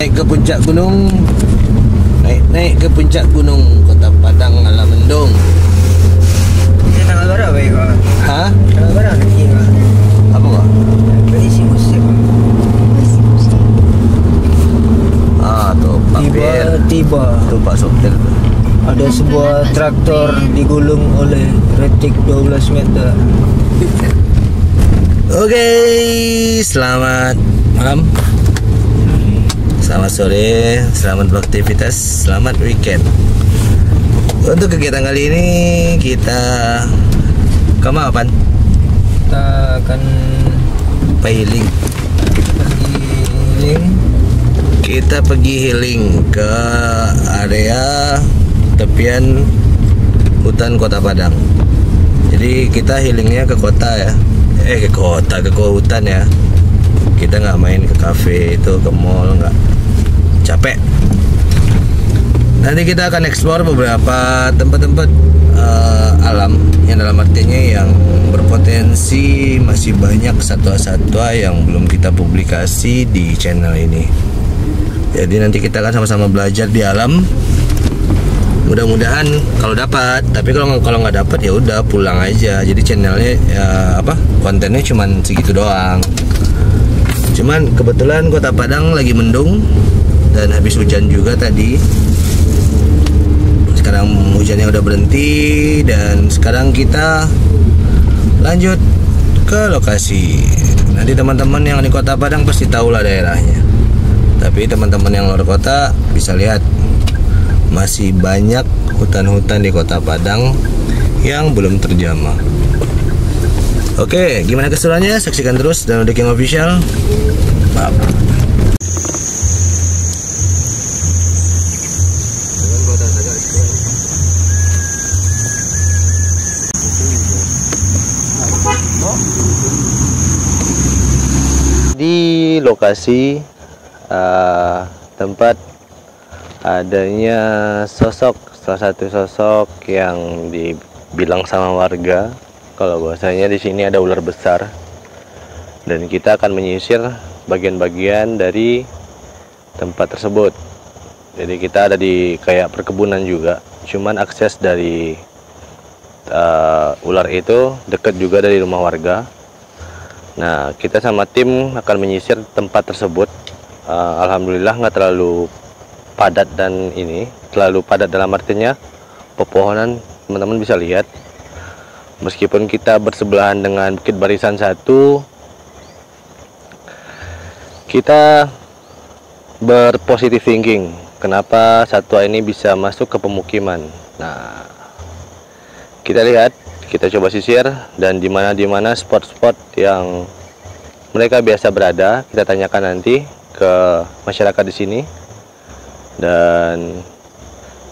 Naik ke puncak gunung, naik ke puncak gunung Kota Padang ala mendung. Ini tanggal berapa ya kak? Hah? Tanggal berapa nanti kak? Apa kok? Prediksi musim. Tuh Pak Bir. Tiba-tiba Tuh Pak Sopir. ada sebuah traktor digulung oleh retik 12 meter. Oke, selamat malam, selamat sore, selamat beraktivitas, selamat weekend. Untuk kegiatan kali ini kita kemana, Pan? Kita akan Healing. pergi healing. Kita pergi healing ke area tepian hutan Kota Padang. Jadi kita healingnya ke kota ya, ke hutan ya. Kita nggak main ke cafe itu, ke mall, nggak, capek. Nanti kita akan eksplor beberapa tempat-tempat alam yang dalam artinya yang berpotensi masih banyak satwa-satwa yang belum kita publikasi di channel ini. Jadi nanti kita akan sama-sama belajar di alam. Mudah-mudahan kalau dapat, tapi kalau nggak dapat ya udah pulang aja. Jadi channelnya kontennya cuman segitu doang. Cuman kebetulan Kota Padang lagi mendung dan habis hujan juga tadi. Sekarang hujannya udah berhenti dan sekarang kita lanjut ke lokasi. Nanti teman-teman yang di Kota Padang pasti tahu lah daerahnya. Tapi teman-teman yang luar kota bisa lihat masih banyak hutan-hutan di Kota Padang yang belum terjamah. Oke, gimana keseruannya? Saksikan terus dan The King Official. Bye. Di lokasi tempat adanya salah satu sosok yang dibilang sama warga kalau bahwasanya di sini ada ular besar, dan kita akan menyisir bagian-bagian dari tempat tersebut. Jadi kita ada di kayak perkebunan juga, cuman akses dari ular itu dekat juga dari rumah warga. Nah, kita sama tim akan menyisir tempat tersebut. Alhamdulillah nggak terlalu padat, dan ini terlalu padat dalam artinya pepohonan teman-teman bisa lihat. Meskipun kita bersebelahan dengan Bukit Barisan 1, kita berpositif thinking. Kenapa satwa ini bisa masuk ke pemukiman? Nah, kita lihat, kita coba sisir, dan di mana spot-spot yang mereka biasa berada, kita tanyakan nanti ke masyarakat di sini. Dan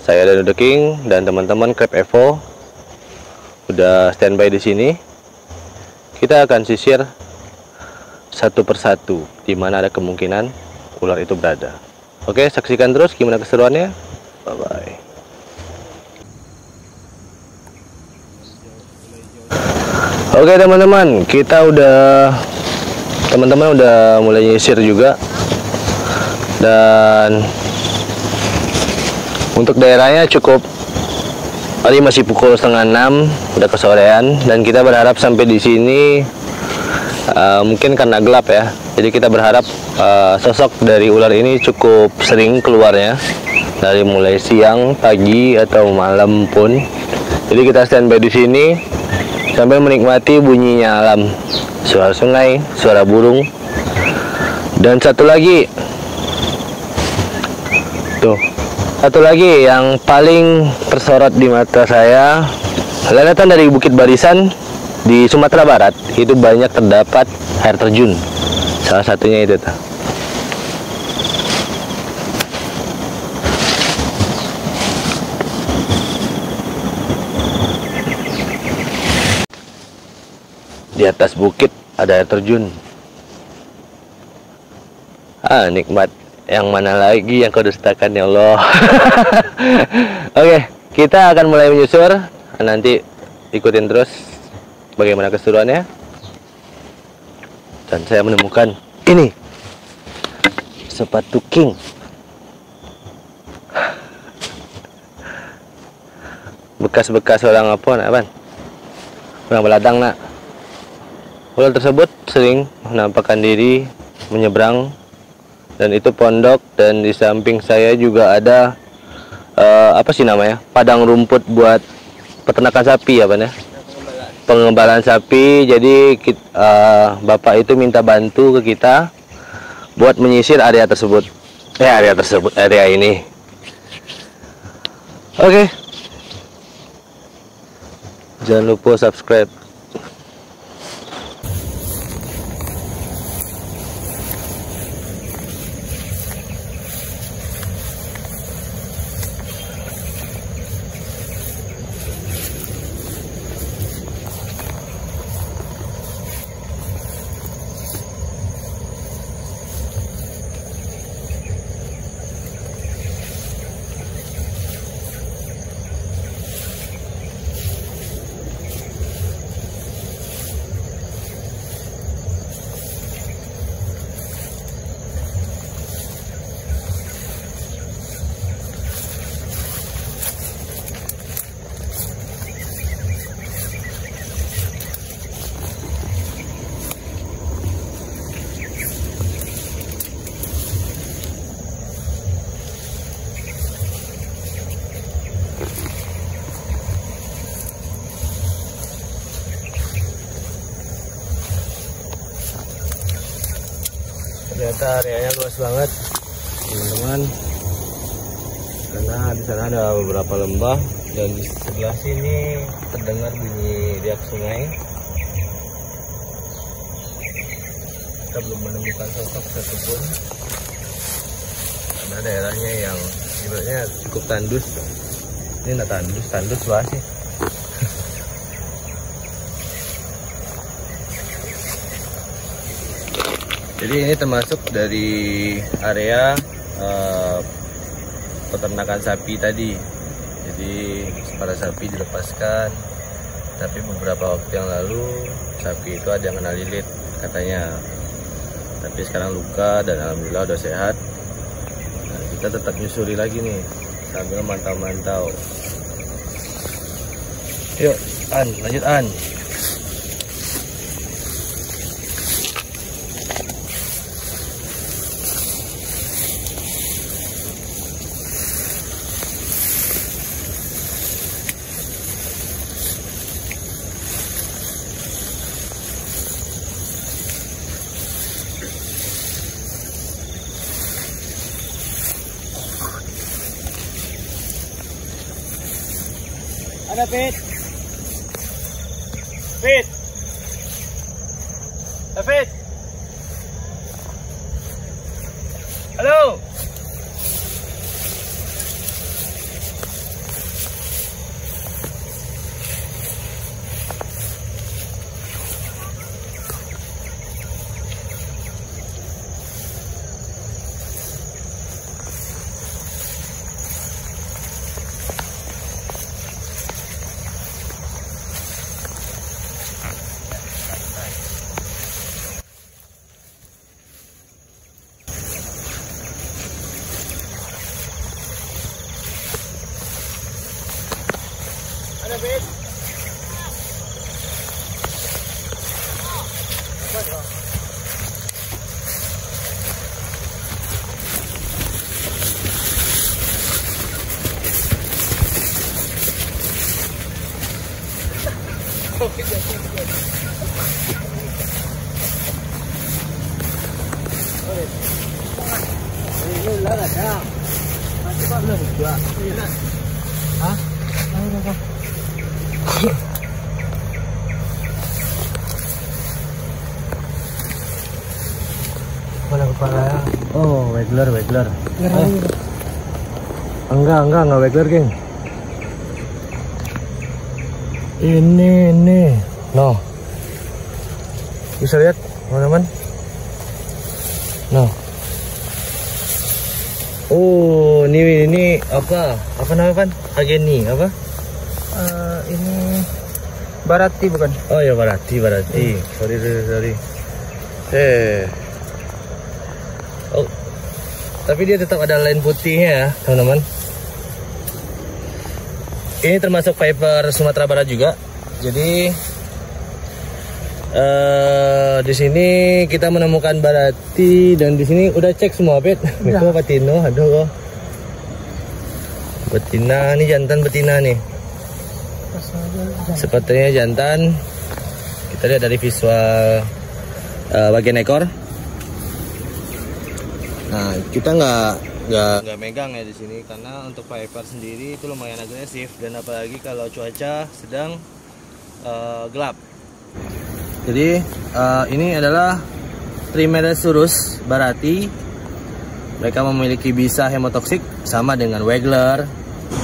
saya dan The King dan teman-teman Crab Evo udah standby di sini. Kita akan sisir satu persatu di mana ada kemungkinan ular itu berada. Oke, saksikan terus gimana keseruannya. Bye bye. Oke teman-teman, teman-teman udah mulai nyisir juga. Dan untuk daerahnya cukup, tadi masih pukul 5:30, udah kesorean, dan kita berharap sampai di sini mungkin karena gelap ya. Jadi kita berharap sosok dari ular ini cukup sering keluarnya, dari mulai siang, pagi atau malam pun. Jadi kita standby di sini sambil menikmati bunyinya alam, suara sungai, suara burung, dan satu lagi yang paling tersorot di mata saya, leletan dari Bukit Barisan di Sumatera Barat itu banyak terdapat air terjun. Salah satunya itu tuh. Di atas bukit ada air terjun. Nikmat. Yang mana lagi yang kau dustakan ya Allah. Oke, kita akan mulai menyusur. Nanti ikutin terus bagaimana keseruannya. Dan saya menemukan ini sepatu king. Bekas-bekas orang apa? Orang beladang nak. Ular tersebut sering menampakkan diri menyeberang, dan itu pondok, dan di samping saya juga ada apa sih namanya, padang rumput buat peternakan sapi pengembalaan sapi. Jadi bapak itu minta bantu ke kita buat menyisir area ini. Oke. Jangan lupa subscribe. Ternyata areanya luas banget, teman-teman. Karena di sana ada beberapa lembah, dan di sebelah sini terdengar bunyi riak sungai. Kita belum menemukan sosok satupun. Karena daerahnya yang ibaratnya cukup tandus. Ini nggak tandus lah sih. Jadi ini termasuk dari area peternakan sapi tadi. Jadi para sapi dilepaskan, tapi beberapa waktu yang lalu sapi itu ada yang kena lilit katanya. Tapi sekarang luka dan alhamdulillah udah sehat. Nah, kita tetap nyusuri lagi nih sambil mantau-mantau. Yuk, lanjut An. Ada Fit. Halo. Mana kepala? Oh, wagler. Enggak wagler, geng. Ini. No. Bisa lihat, teman-teman? No. Oh, ini apa? Apa namanya, Pan? Ageni, apa? Ini Barati bukan? Oh ya, Barati. Sorry. Oh, tapi dia tetap ada line putihnya ya, teman-teman. Ini termasuk Viper Sumatera Barat juga. Jadi di sini kita menemukan Barati dan di sini udah cek semua, Pet. Itu Patino, aduh kok. Betina, ini jantan betina nih. Sepertinya jantan. Kita lihat dari visual bagian ekor. Nah, kita nggak megang ya di sini karena untuk Viper sendiri itu lumayan agresif dan apalagi kalau cuaca sedang gelap. Jadi ini adalah Trimeresurus barati. Mereka memiliki bisa hemotoksik sama dengan wagler,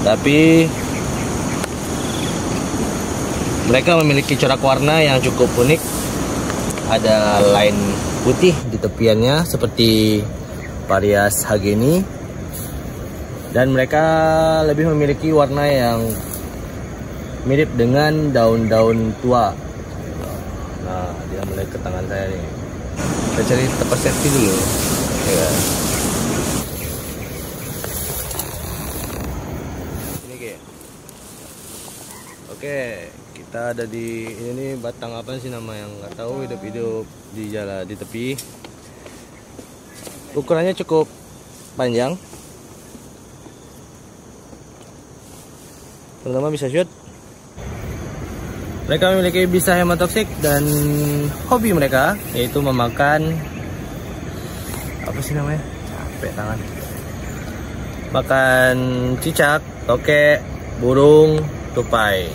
tapi mereka memiliki corak warna yang cukup unik. Ada line putih di tepiannya seperti Parias Hageni, dan mereka lebih memiliki warna yang mirip dengan daun-daun tua. Nah, dia mulai ke tangan saya nih. Kita cari tempat safety dulu. Ya. Ini kayak. Oke, kita ada di ini batang apa sih nama yang nggak tahu, hidup-hidup di jalan di tepi. Ukurannya cukup panjang. Teman-teman bisa shoot. Mereka memiliki bisa hemotoksik dan hobi mereka yaitu memakan apa sih namanya? Capek tangan. Makan cicak, tokek, burung, tupai.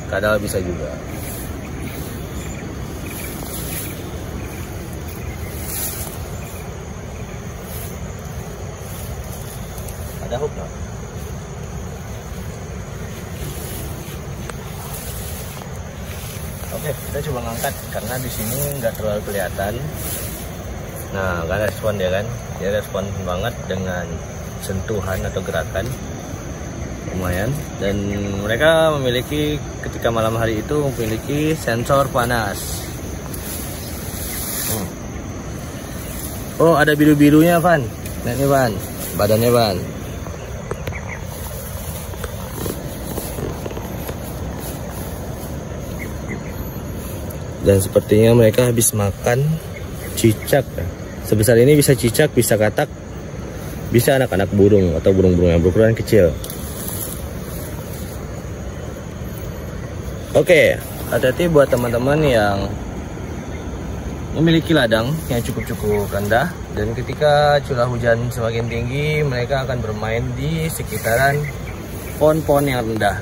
Kadal bisa juga. Ada hook nggak? Oke, kita coba ngangkat karena di sini nggak terlalu kelihatan. Nah, nggak respon dia kan? Dia respon banget dengan sentuhan atau gerakan, lumayan. Dan mereka memiliki ketika malam hari itu memiliki sensor panas. Oh, ada biru-birunya, Van. Nah, ini Van, badannya Van. Dan sepertinya mereka habis makan cicak. Sebesar ini bisa cicak, bisa katak, bisa anak-anak burung atau burung-burung yang berukuran kecil. Oke, hati-hati buat teman-teman yang memiliki ladang yang cukup rendah. Dan ketika curah hujan semakin tinggi, mereka akan bermain di sekitaran pohon-pohon yang rendah.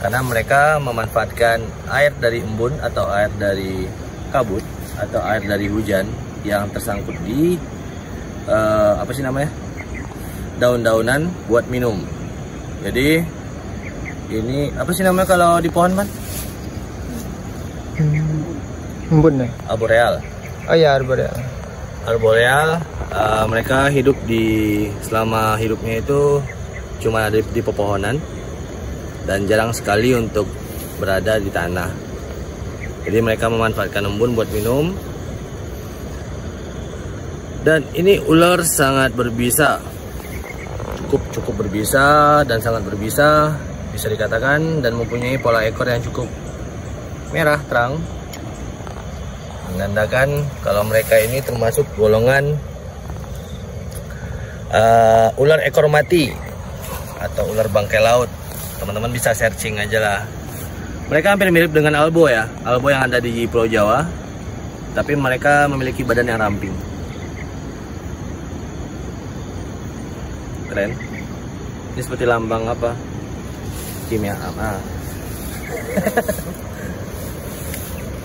Karena mereka memanfaatkan air dari embun atau air dari kabut atau air dari hujan yang tersangkut di apa sih namanya, daun-daunan buat minum. Jadi ini apa sih namanya kalau di pohon, Pan? Embun ya? Arboreal. Oh ya, arboreal. Arboreal, mereka hidup selama hidupnya itu cuma ada di pepohonan. Dan jarang sekali untuk berada di tanah. Jadi mereka memanfaatkan embun buat minum. Dan ini ular sangat berbisa, cukup berbisa dan sangat berbisa bisa dikatakan, dan mempunyai pola ekor yang cukup merah terang, menandakan kalau mereka ini termasuk golongan ular ekor mati atau ular bangkai laut. Teman-teman bisa searching aja lah. Mereka hampir mirip dengan albo ya, albo yang ada di Pulau Jawa, tapi mereka memiliki badan yang ramping. keren. Ini seperti lambang apa? Kimia apa?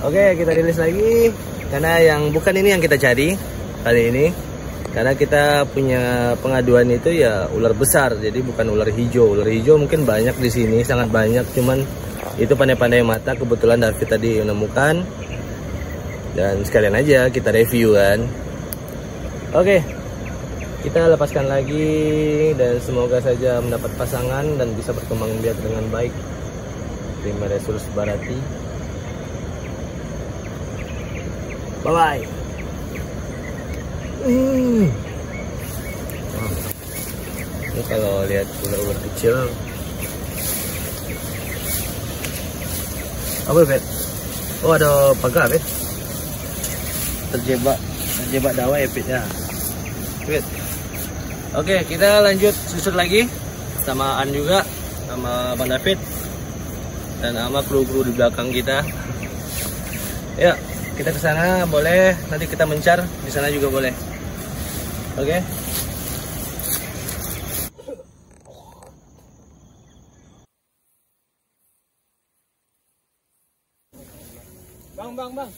Oke, kita rilis lagi karena yang bukan ini yang kita cari kali ini. Karena kita punya pengaduan itu ya ular besar, jadi bukan ular hijau. Ular hijau mungkin banyak di sini, sangat banyak. Cuman itu pandai-pandai mata, kebetulan David tadi menemukan. Dan sekalian aja kita review kan. Oke, kita lepaskan lagi dan semoga saja mendapat pasangan dan bisa berkembang biak dengan baik. Terima Resul Barati. Bye bye. Ini kalau lihat ular-ular kecil. Apa Bet? Oh ada pagar Bet. Terjebak dawa ya Bet ya. Bet. Oke, kita lanjut susur lagi sama An juga, sama Bang David dan sama kru-kru di belakang kita. Ya, kita ke sana boleh, nanti kita mencar di sana juga boleh. Oke. Bang.